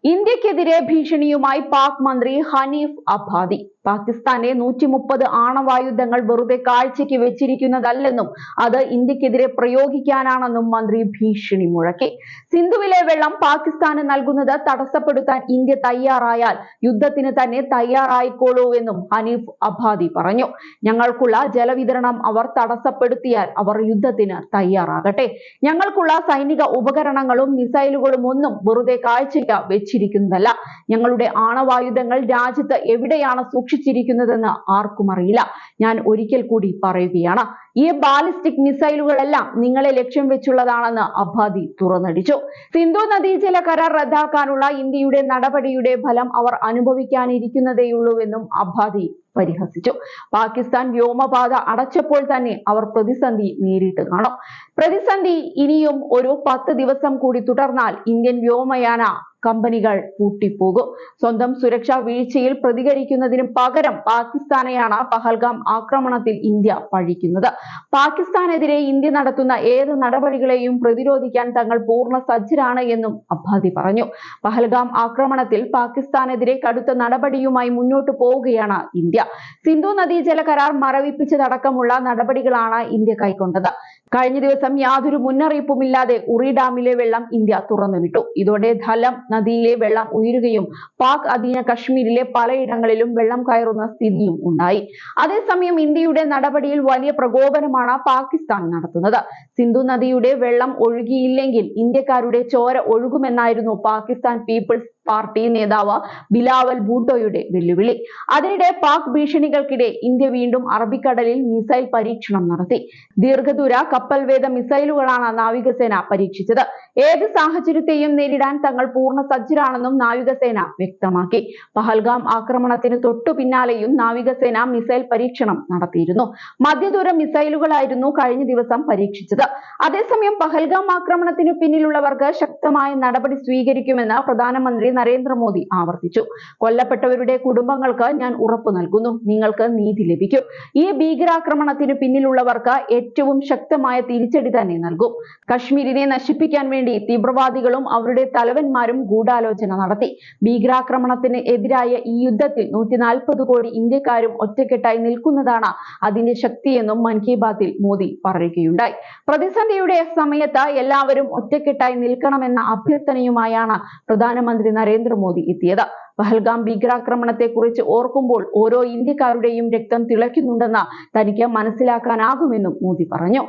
ഇന്ത്യക്കെതിരെ ഭീഷണിയുമായി പാക് മന്ത്രി ഹനീഫ് അബ്ബാദി. പാകിസ്ഥാന്റെ 130 ആണവായുധങ്ങൾ വെറുതെ കാഴ്ചയ്ക്ക് വെച്ചിരിക്കുന്നതല്ലെന്നും അത് ഇന്ത്യക്കെതിരെ പ്രയോഗിക്കാനാണെന്നും മന്ത്രി ഭീഷണി മുഴക്കി. സിന്ധുവിലെ വെള്ളം പാകിസ്ഥാന് നൽകുന്നത് തടസ്സപ്പെടുത്താൻ ഇന്ത്യ തയ്യാറായാൽ യുദ്ധത്തിന് തന്നെ തയ്യാറായിക്കോളൂവെന്നും ഹനീഫ് അബ്ബാദി പറഞ്ഞു. ഞങ്ങൾക്കുള്ള ജലവിതരണം അവർ തടസ്സപ്പെടുത്തിയാൽ അവർ യുദ്ധത്തിന് തയ്യാറാകട്ടെ. ഞങ്ങൾക്കുള്ള സൈനിക ഉപകരണങ്ങളും മിസൈലുകളും ഒന്നും വെറുതെ കാഴ്ചയ്ക്ക് വെച്ചിരിക്കുന്നതല്ല. ഞങ്ങളുടെ ആണവായുധങ്ങൾ രാജ്യത്ത് എവിടെയാണ് സൂക്ഷിച്ചിരിക്കുന്നതെന്ന് ആർക്കും അറിയില്ല. ഞാൻ ഒരിക്കൽ കൂടി പറയുകയാണ്, ഈ ബാലിസ്റ്റിക് മിസൈലുകളെല്ലാം നിങ്ങളെ ലക്ഷ്യം വെച്ചുള്ളതാണെന്ന് അബ്ബാദി തുറന്നടിച്ചു. സിന്ധു നദീജല കരാർ റദ്ദാക്കാനുള്ള ഇന്ത്യയുടെ നടപടിയുടെ ഫലം അവർ അനുഭവിക്കാനിരിക്കുന്നതേയുള്ളൂവെന്നും അബ്ബാദി പരിഹസിച്ചു. പാകിസ്ഥാൻ വ്യോമപാത അടച്ചപ്പോൾ തന്നെ അവർ പ്രതിസന്ധി നേരിട്ട് കാണും. പ്രതിസന്ധി ഇനിയും ഒരു 10 ദിവസം കൂടി തുടർന്നാൽ ഇന്ത്യൻ വ്യോമയാന കമ്പനികൾ പൂട്ടിപ്പോകും. സ്വന്തം സുരക്ഷാ വീഴ്ചയിൽ പ്രതികരിക്കുന്നതിന് പകരം പാകിസ്ഥാനെയാണ് പഹൽഗാം ആക്രമണത്തിൽ ഇന്ത്യ പഴിക്കുന്നത്. പാകിസ്ഥാനെതിരെ ഇന്ത്യ നടത്തുന്ന ഏത് നടപടികളെയും പ്രതിരോധിക്കാൻ തങ്ങൾ പൂർണ്ണ സജ്ജരാണ് എന്നും അബ്ബാദി പറഞ്ഞു. പഹൽഗാം ആക്രമണത്തിൽ പാകിസ്ഥാനെതിരെ കടുത്ത നടപടിയുമായി മുന്നോട്ട് പോവുകയാണ് ഇന്ത്യ. സിന്ധു നദീജല കരാർ മരവിപ്പിച്ചതടക്കമുള്ള നടപടികളാണ് ഇന്ത്യ കൈക്കൊണ്ടത്. കഴിഞ്ഞ ദിവസം യാതൊരു മുന്നറിയിപ്പുമില്ലാതെ ഉറി ഡാമിലെ വെള്ളം ഇന്ത്യ തുറന്നുവിട്ടു. ഇതോടെ ധലം നദിയിലെ വെള്ളം ഉയരുകയും പാക് അധീന കശ്മീരിലെ പലയിടങ്ങളിലും വെള്ളം കയറുന്ന സ്ഥിതിയും ഉണ്ടായി. അതേസമയം ഇന്ത്യയുടെ നടപടിയിൽ വലിയ പ്രകോപനമാണ് പാകിസ്ഥാൻ നടത്തുന്നത്. സിന്ധു നദിയുടെ വെള്ളം ഒഴുകിയില്ലെങ്കിൽ ഇന്ത്യക്കാരുടെ ചോര ഒഴുകുമെന്നായിരുന്നു പാകിസ്ഥാൻ പീപ്പിൾസ് പാർട്ടി നേതാവ് ബിലാവൽ ഭൂട്ടോയുടെ വെല്ലുവിളി. അതിനിടെ പാക് ഭീഷണികൾക്കിടെ ഇന്ത്യ വീണ്ടും അറബിക്കടലിൽ മിസൈൽ പരീക്ഷണം നടത്തി. ദീർഘദൂര കപ്പൽവേധ മിസൈലുകളാണ് നാവികസേന പരീക്ഷിച്ചത്. ഏത് സാഹചര്യത്തെയും നേരിടാൻ തങ്ങൾ പൂർണ്ണ സജ്ജരാണെന്നും നാവികസേന വ്യക്തമാക്കി. പഹൽഗാം ആക്രമണത്തിന് തൊട്ടു പിന്നാലെയും നാവികസേന മിസൈൽ പരീക്ഷണം നടത്തിയിരുന്നു. മധ്യദൂര മിസൈലുകളായിരുന്നു കഴിഞ്ഞ ദിവസം പരീക്ഷിച്ചത്. അതേസമയം പഹൽഗാം ആക്രമണത്തിനു പിന്നിലുള്ളവർക്ക് ശക്തമായ നടപടി സ്വീകരിക്കുമെന്ന് പ്രധാനമന്ത്രി നരേന്ദ്രമോദി ആവർത്തിച്ചു. കൊല്ലപ്പെട്ടവരുടെ കുടുംബങ്ങൾക്ക് ഞാൻ ഉറപ്പു നൽകുന്നു, നിങ്ങൾക്ക് നീതി ലഭിക്കും. ഈ ഭീകരാക്രമണത്തിന് പിന്നിലുള്ളവർക്ക് ഏറ്റവും ശക്തമായ തിരിച്ചടി തന്നെ നൽകും. കശ്മീരിനെ നശിപ്പിക്കാൻ വേണ്ടി തീവ്രവാദികളും അവരുടെ തലവന്മാരും ഗൂഢാലോചന നടത്തി. ഭീകരാക്രമണത്തിന് എതിരായ ഈ യുദ്ധത്തിൽ 140 കോടി ഇന്ത്യക്കാരും ഒറ്റക്കെട്ടായി നിൽക്കുന്നതാണ് അതിന്റെ ശക്തിയെന്നും മൻ കി ബാത്തിൽ മോദി പറയുകയുണ്ടായി. പ്രതിസന്ധിയുടെ സമയത്ത് എല്ലാവരും ഒറ്റക്കെട്ടായി നിൽക്കണമെന്ന അഭ്യർത്ഥനയുമായാണ് പ്രധാനമന്ത്രി നരേന്ദ്രമോദി എത്തിയത്. പഹൽഗാം ഭീകരാക്രമണത്തെ കുറിച്ച് ഓർക്കുമ്പോൾ ഓരോ ഇന്ത്യക്കാരുടെയും രക്തം തിളയ്ക്കുന്നുണ്ടെന്ന് തനിക്ക് മനസ്സിലാക്കാനാകുമെന്നും മോദി പറഞ്ഞു.